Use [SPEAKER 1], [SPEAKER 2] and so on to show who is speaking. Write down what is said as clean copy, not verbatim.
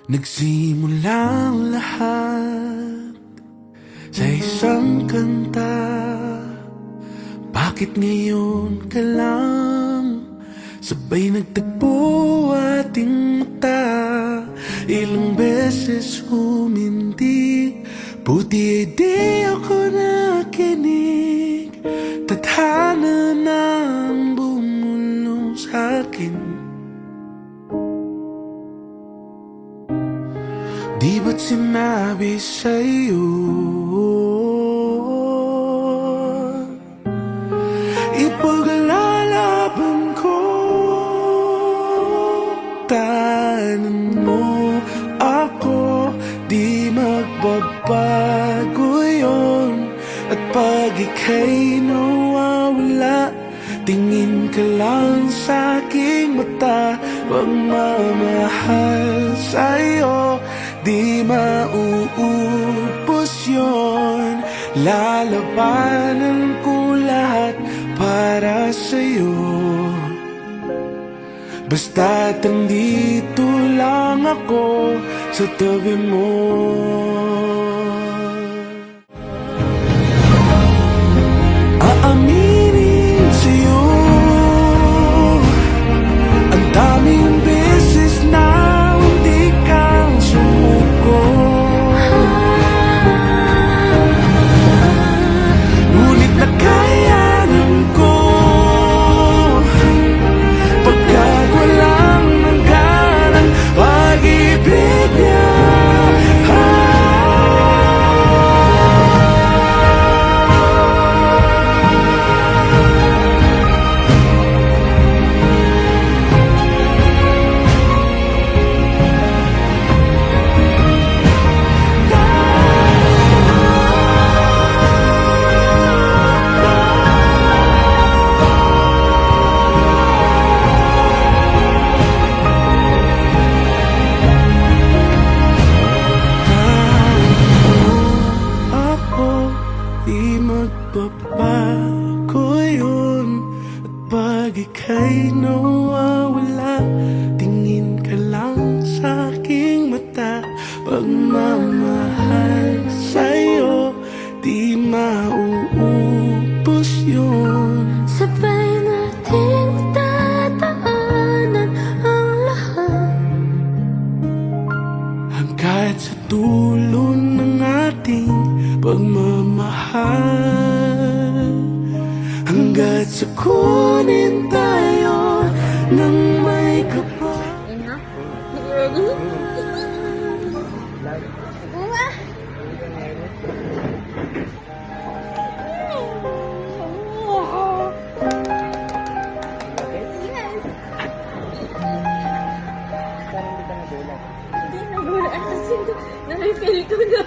[SPEAKER 1] Nagsimula ang lahat sa isang kanta. Bakit ngayon ka lang sabay nagtagpo ating mata? Ilang beses humindi, buti ay di ako nakinig. Tadhana nang bumulong sa'kin. Di ba't sinabi sa'yo ipaglalaban ko? Tanan mo ako, di magbabago yun. At pag ika'y nawawala, tingin ka lang sa aking mata. Pagmamahal sa'yo, di mauubos yun. Lalabanan ko lahat para sa'yo. Basta't andito lang ako sa tabi mo. Aaminin sa'yo, ang daming beses na hindi ka sumuko. Ngunit nakayanan ko pagkat walang hangganang pag-ibig niya. Di magbabago yun. At pag ika'y nawawala, tingin ka lang sa aking mata. Pagmamahal sa'yo, di mauubos yun.
[SPEAKER 2] Sabay nating tataanan ang lahat,
[SPEAKER 1] hanggat sa dulo ng ating pagmamahal, hanggat sa kunin tayo ng may kapal.
[SPEAKER 2] Hindi nagulat kasi na-refill ko na.